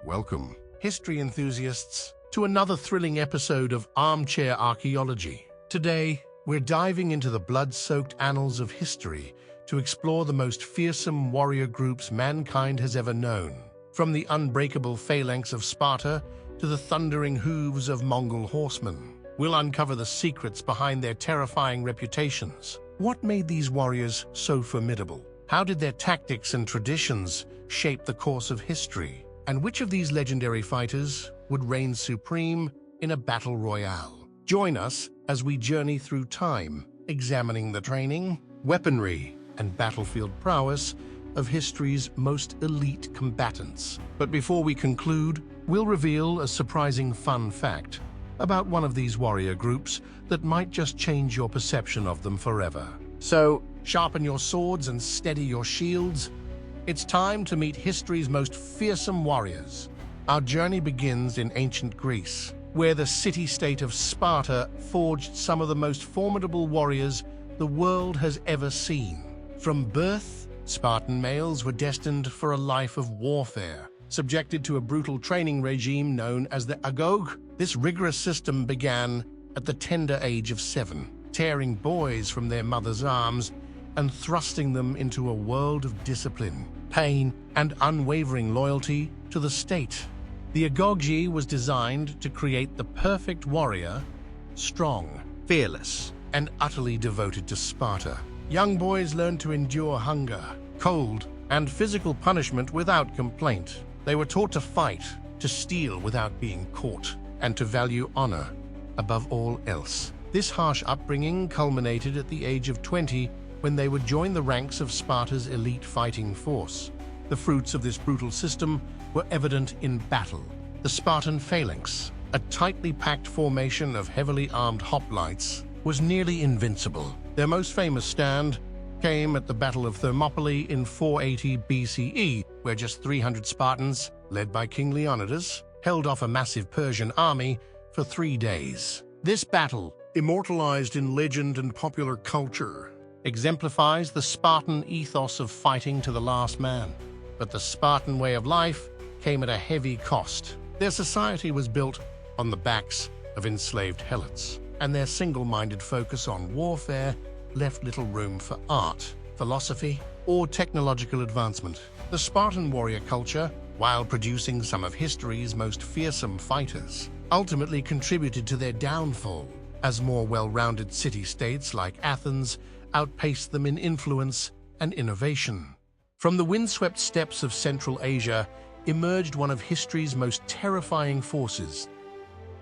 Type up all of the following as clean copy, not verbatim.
Welcome, history enthusiasts, to another thrilling episode of Armchair Archaeology. Today, we're diving into the blood-soaked annals of history to explore the most fearsome warrior groups mankind has ever known. From the unbreakable phalanx of Sparta to the thundering hooves of Mongol horsemen, we'll uncover the secrets behind their terrifying reputations. What made these warriors so formidable? How did their tactics and traditions shape the course of history? And which of these legendary fighters would reign supreme in a battle royale? Join us as we journey through time, examining the training, weaponry, and battlefield prowess of history's most elite combatants. But before we conclude, we'll reveal a surprising fun fact about one of these warrior groups that might just change your perception of them forever. So, sharpen your swords and steady your shields. It's time to meet history's most fearsome warriors. Our journey begins in ancient Greece, where the city-state of Sparta forged some of the most formidable warriors the world has ever seen. From birth, Spartan males were destined for a life of warfare. Subjected to a brutal training regime known as the agog, this rigorous system began at the tender age of 7, tearing boys from their mother's arms and thrusting them into a world of discipline, pain, and unwavering loyalty to the state. The agoge was designed to create the perfect warrior, strong, fearless, and utterly devoted to Sparta. Young boys learned to endure hunger, cold, and physical punishment without complaint. They were taught to fight, to steal without being caught, and to value honor above all else. This harsh upbringing culminated at the age of 20 when they would join the ranks of Sparta's elite fighting force. The fruits of this brutal system were evident in battle. The Spartan phalanx, a tightly packed formation of heavily armed hoplites, was nearly invincible. Their most famous stand came at the Battle of Thermopylae in 480 BCE, where just 300 Spartans, led by King Leonidas, held off a massive Persian army for 3 days. This battle, immortalized in legend and popular culture, exemplifies the Spartan ethos of fighting to the last man. But the Spartan way of life came at a heavy cost. Their society was built on the backs of enslaved helots, and their single-minded focus on warfare left little room for art, philosophy, or technological advancement. The Spartan warrior culture, while producing some of history's most fearsome fighters, ultimately contributed to their downfall, as more well-rounded city-states like Athens outpaced them in influence and innovation. From the windswept steppes of Central Asia emerged one of history's most terrifying forces,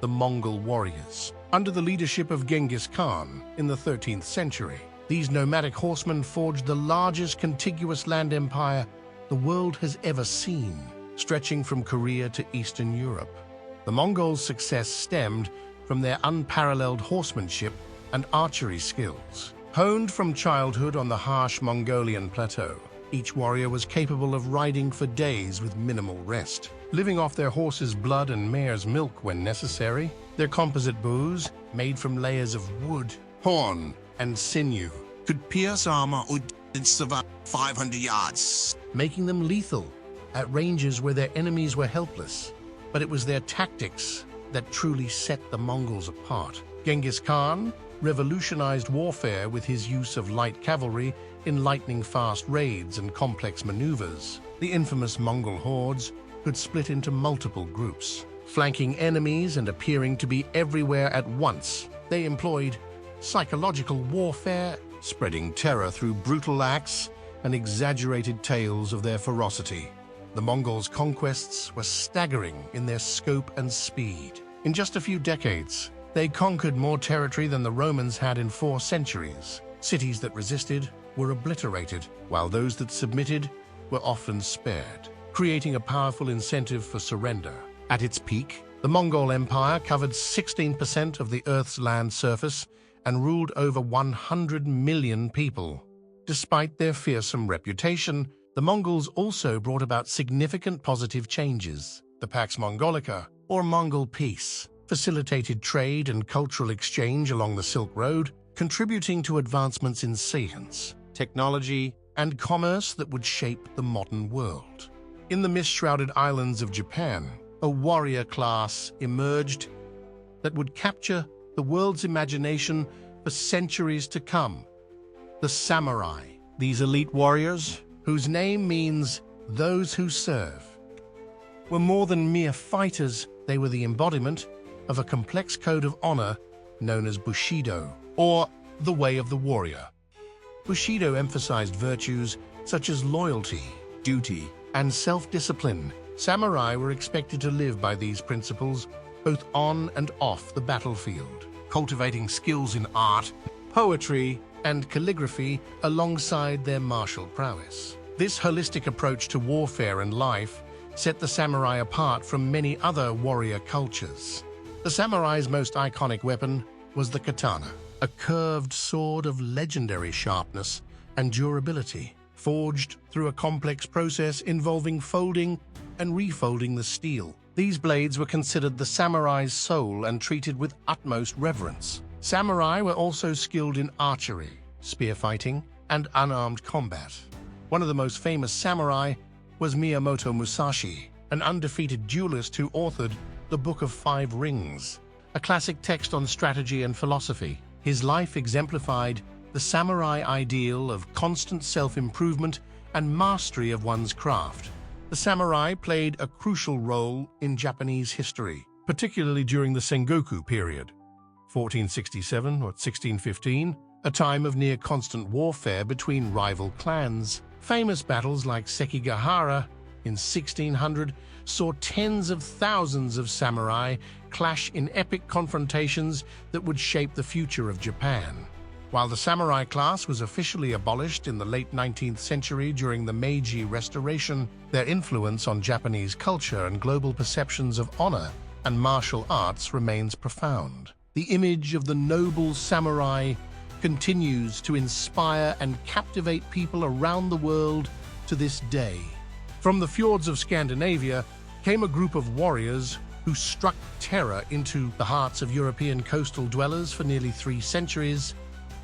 the Mongol Warriors. Under the leadership of Genghis Khan in the 13th century, these nomadic horsemen forged the largest contiguous land empire the world has ever seen, stretching from Korea to Eastern Europe. The Mongols' success stemmed from their unparalleled horsemanship and archery skills. Honed from childhood on the harsh Mongolian plateau, each warrior was capable of riding for days with minimal rest, living off their horse's blood and mare's milk when necessary. Their composite bows, made from layers of wood, horn, and sinew, could pierce armor or survive 500 yards, making them lethal at ranges where their enemies were helpless. But it was their tactics that truly set the Mongols apart. Genghis Khan revolutionized warfare with his use of light cavalry in lightning-fast raids and complex maneuvers. The infamous Mongol hordes could split into multiple groups, flanking enemies and appearing to be everywhere at once. They employed psychological warfare, spreading terror through brutal acts and exaggerated tales of their ferocity. The Mongols' conquests were staggering in their scope and speed. In just a few decades, they conquered more territory than the Romans had in 4 centuries. Cities that resisted were obliterated, while those that submitted were often spared, creating a powerful incentive for surrender. At its peak, the Mongol Empire covered 16% of the Earth's land surface and ruled over 100 million people. Despite their fearsome reputation, the Mongols also brought about significant positive changes. The Pax Mongolica, or Mongol Peace, facilitated trade and cultural exchange along the Silk Road, contributing to advancements in science, technology, and commerce that would shape the modern world. In the mist-shrouded islands of Japan, a warrior class emerged that would capture the world's imagination for centuries to come. The samurai, these elite warriors, whose name means those who serve, were more than mere fighters. They were the embodiment of a complex code of honor known as Bushido, or the way of the warrior. Bushido emphasized virtues such as loyalty, duty, and self-discipline. Samurai were expected to live by these principles both on and off the battlefield, cultivating skills in art, poetry, and calligraphy alongside their martial prowess. This holistic approach to warfare and life set the samurai apart from many other warrior cultures. The samurai's most iconic weapon was the katana, a curved sword of legendary sharpness and durability, forged through a complex process involving folding and refolding the steel. These blades were considered the samurai's soul and treated with utmost reverence. Samurai were also skilled in archery, spearfighting, and unarmed combat. One of the most famous samurai was Miyamoto Musashi, an undefeated duelist who authored the Book of Five Rings, a classic text on strategy and philosophy. His life exemplified the samurai ideal of constant self-improvement and mastery of one's craft. The samurai played a crucial role in Japanese history, particularly during the Sengoku period, 1467 or 1615, a time of near-constant warfare between rival clans. Famous battles like Sekigahara in 1600 saw tens of thousands of samurai clash in epic confrontations that would shape the future of Japan. While the samurai class was officially abolished in the late 19th century during the Meiji Restoration, their influence on Japanese culture and global perceptions of honor and martial arts remains profound. The image of the noble samurai continues to inspire and captivate people around the world to this day. From the fjords of Scandinavia came a group of warriors who struck terror into the hearts of European coastal dwellers for nearly 3 centuries,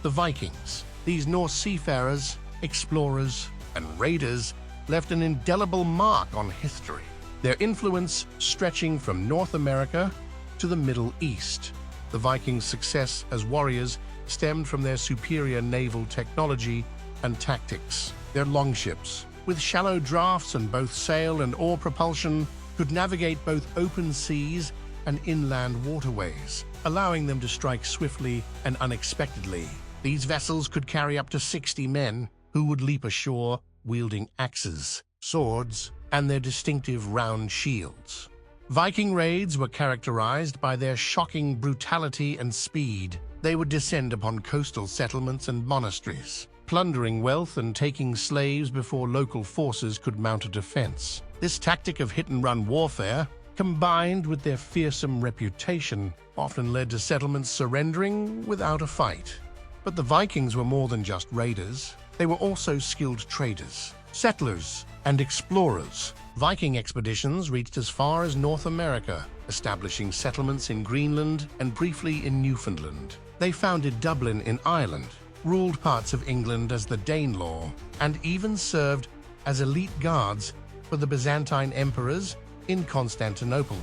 the Vikings. These Norse seafarers, explorers, and raiders left an indelible mark on history, their influence stretching from North America to the Middle East. The Vikings' success as warriors stemmed from their superior naval technology and tactics. Their longships, with shallow drafts and both sail and oar propulsion, could navigate both open seas and inland waterways, allowing them to strike swiftly and unexpectedly. These vessels could carry up to 60 men, who would leap ashore wielding axes, swords, and their distinctive round shields. Viking raids were characterized by their shocking brutality and speed. They would descend upon coastal settlements and monasteries, plundering wealth and taking slaves before local forces could mount a defense. This tactic of hit-and-run warfare, combined with their fearsome reputation, often led to settlements surrendering without a fight. But the Vikings were more than just raiders. They were also skilled traders, settlers, and explorers. Viking expeditions reached as far as North America, establishing settlements in Greenland and briefly in Newfoundland. They founded Dublin in Ireland, ruled parts of England as the Danelaw, and even served as elite guards for the Byzantine emperors in Constantinople.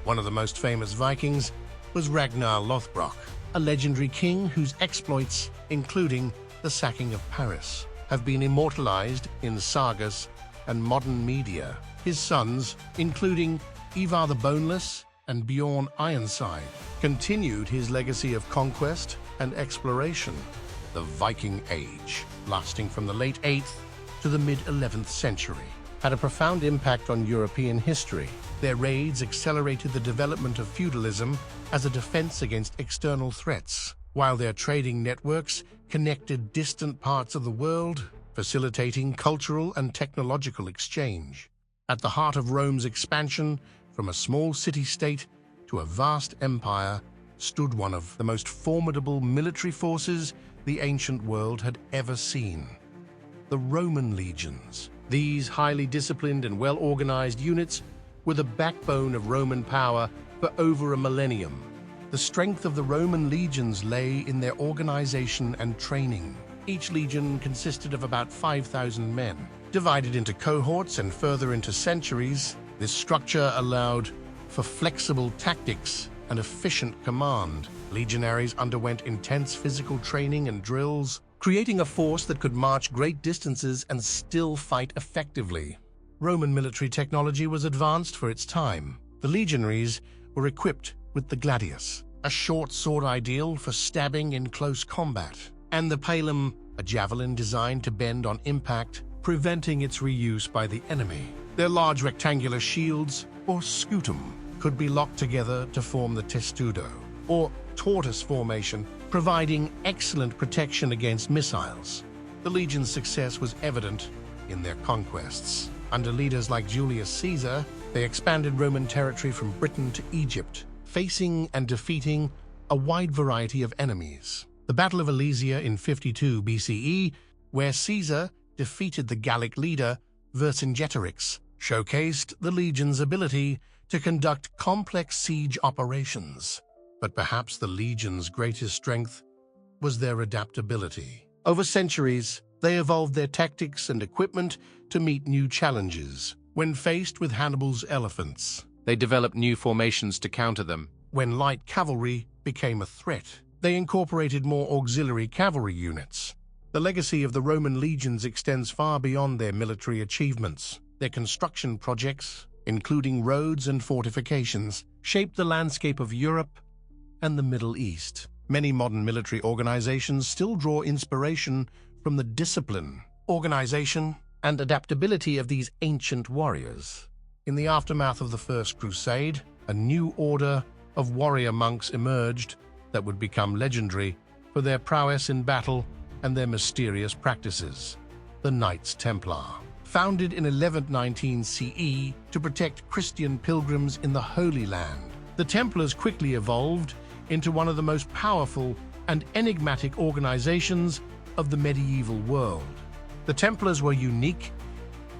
One of the most famous Vikings was Ragnar Lothbrok, a legendary king whose exploits, including the sacking of Paris, have been immortalized in sagas and modern media. His sons, including Ivar the Boneless and Bjorn Ironside, continued his legacy of conquest and exploration. The Viking Age, lasting from the late 8th to the mid-11th century, had a profound impact on European history. Their raids accelerated the development of feudalism as a defense against external threats, while their trading networks connected distant parts of the world, facilitating cultural and technological exchange. At the heart of Rome's expansion, from a small city-state to a vast empire, stood one of the most formidable military forces the ancient world had ever seen: the Roman legions. These highly disciplined and well-organized units were the backbone of Roman power for over a millennium. The strength of the Roman legions lay in their organization and training. Each legion consisted of about 5,000 men, Divided into cohorts and further into centuries, this structure allowed for flexible tactics and efficient command. Legionaries underwent intense physical training and drills, creating a force that could march great distances and still fight effectively. Roman military technology was advanced for its time. The legionaries were equipped with the gladius, a short sword ideal for stabbing in close combat, and the palum, a javelin designed to bend on impact, preventing its reuse by the enemy. Their large rectangular shields, or scutum, could be locked together to form the testudo, or tortoise formation, providing excellent protection against missiles. The legion's success was evident in their conquests. Under leaders like Julius Caesar, they expanded Roman territory from Britain to Egypt, facing and defeating a wide variety of enemies. The Battle of Alesia in 52 BCE, where Caesar defeated the Gallic leader Vercingetorix, showcased the legion's ability to conduct complex siege operations. But perhaps the legion's greatest strength was their adaptability. Over centuries, they evolved their tactics and equipment to meet new challenges. When faced with Hannibal's elephants, they developed new formations to counter them. When light cavalry became a threat, they incorporated more auxiliary cavalry units. The legacy of the Roman legions extends far beyond their military achievements. Their construction projects, including roads and fortifications, shaped the landscape of Europe and the Middle East. Many modern military organizations still draw inspiration from the discipline, organization, and adaptability of these ancient warriors. In the aftermath of the First Crusade, a new order of warrior monks emerged that would become legendary for their prowess in battle and their mysterious practices. The Knights Templar. Founded in 1119 CE to protect Christian pilgrims in the Holy Land, the Templars quickly evolved into one of the most powerful and enigmatic organizations of the medieval world. The Templars were unique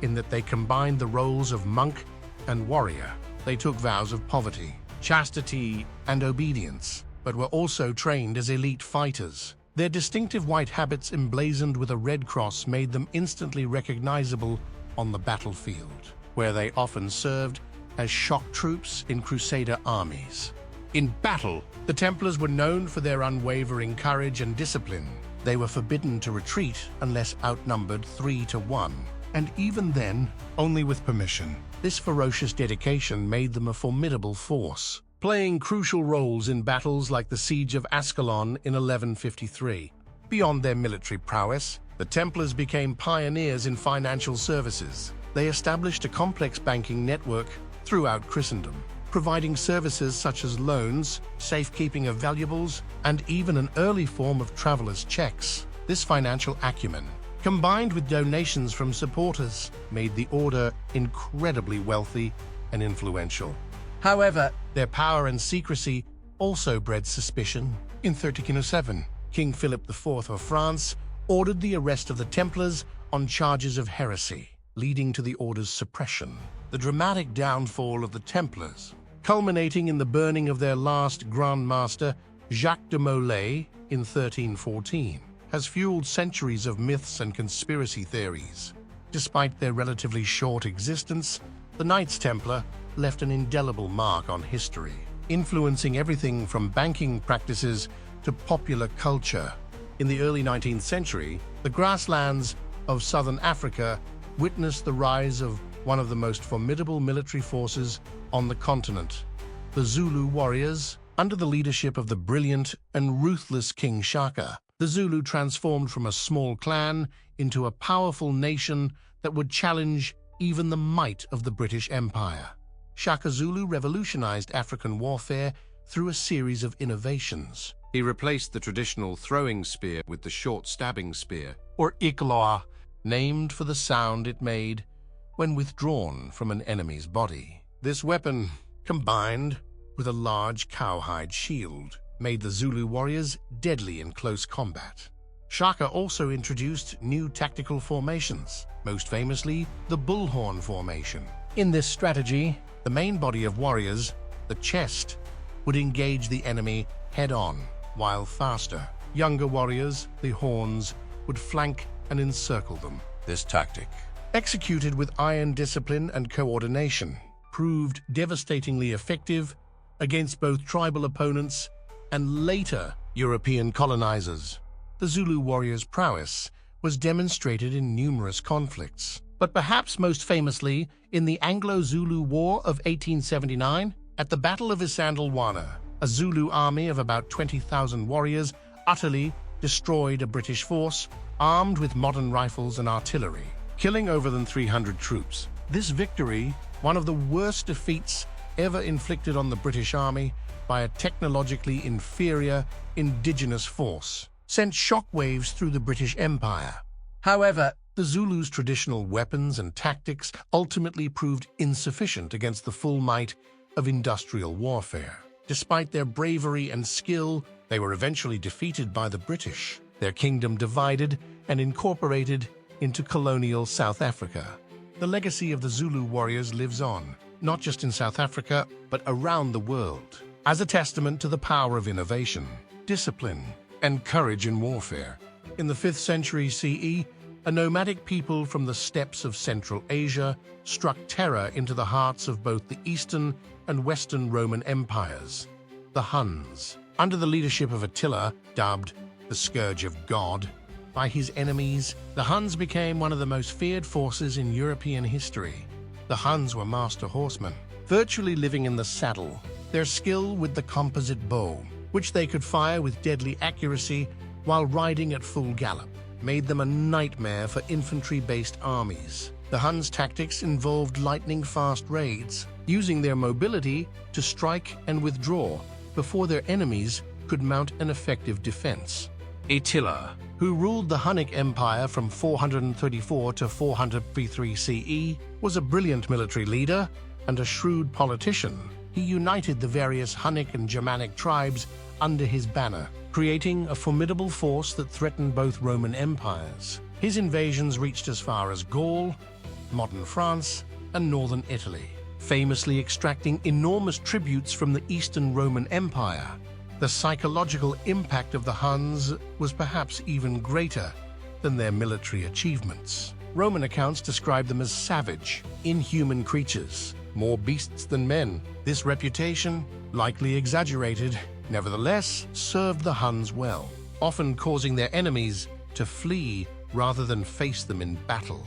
in that they combined the roles of monk and warrior. They took vows of poverty, chastity, and obedience, but were also trained as elite fighters. Their distinctive white habits emblazoned with a red cross made them instantly recognizable on the battlefield, where they often served as shock troops in Crusader armies. In battle, the Templars were known for their unwavering courage and discipline. They were forbidden to retreat unless outnumbered 3-1, and even then, only with permission. This ferocious dedication made them a formidable force, playing crucial roles in battles like the Siege of Ascalon in 1153. Beyond their military prowess, the Templars became pioneers in financial services. They established a complex banking network throughout Christendom, providing services such as loans, safekeeping of valuables, and even an early form of travelers' checks. This financial acumen, combined with donations from supporters, made the order incredibly wealthy and influential. However, their power and secrecy also bred suspicion. In 1307, King Philip IV of France ordered the arrest of the Templars on charges of heresy, leading to the order's suppression. The dramatic downfall of the Templars, culminating in the burning of their last Grand Master, Jacques de Molay, in 1314, has fueled centuries of myths and conspiracy theories. Despite their relatively short existence, the Knights Templar left an indelible mark on history, influencing everything from banking practices to popular culture. In the early 19th century, the grasslands of southern Africa witnessed the rise of one of the most formidable military forces on the continent, the Zulu Warriors. Under the leadership of the brilliant and ruthless King Shaka, the Zulu transformed from a small clan into a powerful nation that would challenge even the might of the British Empire. Shaka Zulu revolutionized African warfare through a series of innovations. He replaced the traditional throwing spear with the short stabbing spear, or ikloa, named for the sound it made when withdrawn from an enemy's body. This weapon, combined with a large cowhide shield, made the Zulu warriors deadly in close combat. Shaka also introduced new tactical formations, most famously the bullhorn formation. In this strategy, the main body of warriors, the chest, would engage the enemy head-on, while faster, younger warriors, the horns, would flank and encircle them. This tactic, executed with iron discipline and coordination, proved devastatingly effective against both tribal opponents and later European colonizers. The Zulu Warriors' prowess was demonstrated in numerous conflicts, but perhaps most famously in the Anglo-Zulu War of 1879 at the Battle of Isandlwana. A Zulu army of about 20,000 warriors utterly destroyed a British force armed with modern rifles and artillery, killing over than 300 troops. This victory, one of the worst defeats ever inflicted on the British Army by a technologically inferior indigenous force, sent shockwaves through the British Empire. However, the Zulus' traditional weapons and tactics ultimately proved insufficient against the full might of industrial warfare. Despite their bravery and skill, they were eventually defeated by the British, their kingdom divided and incorporated into colonial South Africa. The legacy of the Zulu warriors lives on, not just in South Africa, but around the world, as a testament to the power of innovation, discipline, and courage in warfare. In the 5th century CE, a nomadic people from the steppes of Central Asia struck terror into the hearts of both the Eastern and Western Roman empires. The Huns, under the leadership of Attila, dubbed the Scourge of God by his enemies, the Huns became one of the most feared forces in European history. The Huns were master horsemen, virtually living in the saddle. Their skill with the composite bow, which they could fire with deadly accuracy while riding at full gallop, made them a nightmare for infantry-based armies. The Huns' tactics involved lightning-fast raids, using their mobility to strike and withdraw before their enemies could mount an effective defense. Attila, who ruled the Hunnic Empire from 434 to 433 CE, was a brilliant military leader and a shrewd politician. He united the various Hunnic and Germanic tribes under his banner, creating a formidable force that threatened both Roman empires. His invasions reached as far as Gaul, modern France, and northern Italy, famously extracting enormous tributes from the Eastern Roman Empire. The psychological impact of the Huns was perhaps even greater than their military achievements. Roman accounts describe them as savage, inhuman creatures, more beasts than men. This reputation, likely exaggerated, nevertheless served the Huns well, often causing their enemies to flee rather than face them in battle.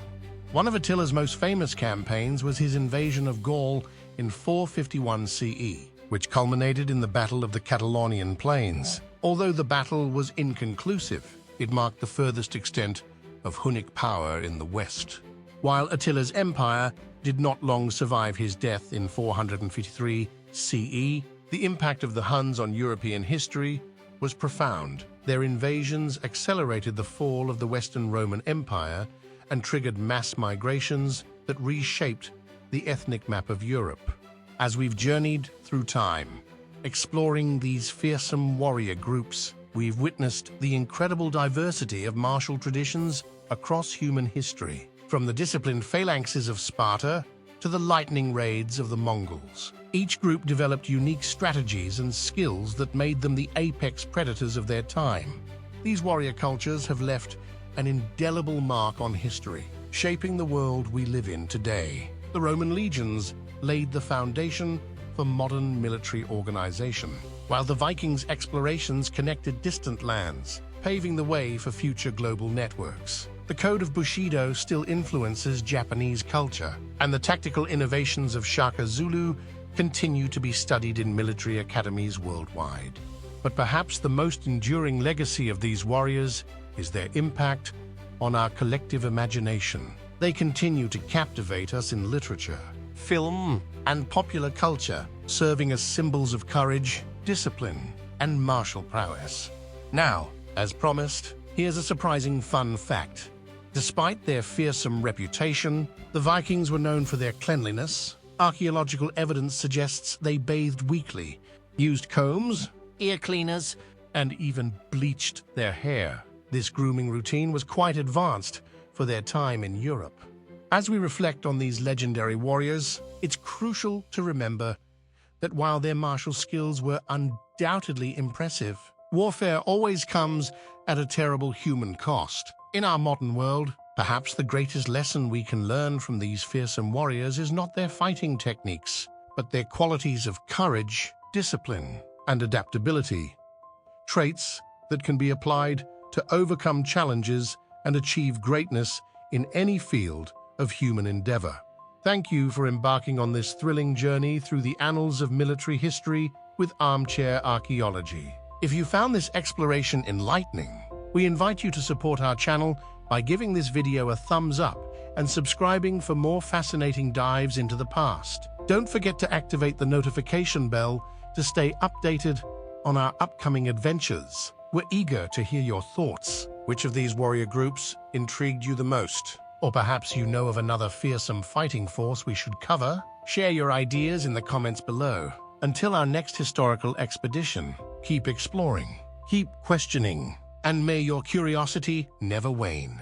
One of Attila's most famous campaigns was his invasion of Gaul in 451 CE, which culminated in the Battle of the Catalonian Plains. Although the battle was inconclusive, it marked the furthest extent of Hunnic power in the west. While Attila's empire did not long survive his death in 453 CE, the impact of the Huns on European history was profound. Their invasions accelerated the fall of the Western Roman Empire and triggered mass migrations that reshaped the ethnic map of Europe. As we've journeyed through time, exploring these fearsome warrior groups, we've witnessed the incredible diversity of martial traditions across human history, from the disciplined phalanxes of Sparta to the lightning raids of the Mongols. Each group developed unique strategies and skills that made them the apex predators of their time. These warrior cultures have left an indelible mark on history, shaping the world we live in today. The Roman legions laid the foundation for modern military organization, while the Vikings' explorations connected distant lands, paving the way for future global networks. The code of Bushido still influences Japanese culture, and the tactical innovations of Shaka Zulu continue to be studied in military academies worldwide. But perhaps the most enduring legacy of these warriors is their impact on our collective imagination. They continue to captivate us in literature, film, and popular culture, serving as symbols of courage, discipline, and martial prowess. Now, as promised, here's a surprising fun fact. Despite their fearsome reputation, the Vikings were known for their cleanliness. Archaeological evidence suggests they bathed weekly, used combs, ear cleaners, and even bleached their hair. This grooming routine was quite advanced for their time in Europe. As we reflect on these legendary warriors, it's crucial to remember that while their martial skills were undoubtedly impressive, warfare always comes at a terrible human cost. In our modern world, Perhaps the greatest lesson we can learn from these fearsome warriors is not their fighting techniques, but their qualities of courage, discipline, and adaptability, traits that can be applied to overcome challenges and achieve greatness in any field of human endeavor. Thank you for embarking on this thrilling journey through the annals of military history with Armchair Archaeology. If you found this exploration enlightening, we invite you to support our channel by giving this video a thumbs up and subscribing for more fascinating dives into the past. Don't forget to activate the notification bell to stay updated on our upcoming adventures. We're eager to hear your thoughts. Which of these warrior groups intrigued you the most? Or perhaps you know of another fearsome fighting force we should cover? Share your ideas in the comments below. Until our next historical expedition, keep exploring, keep questioning, and may your curiosity never wane.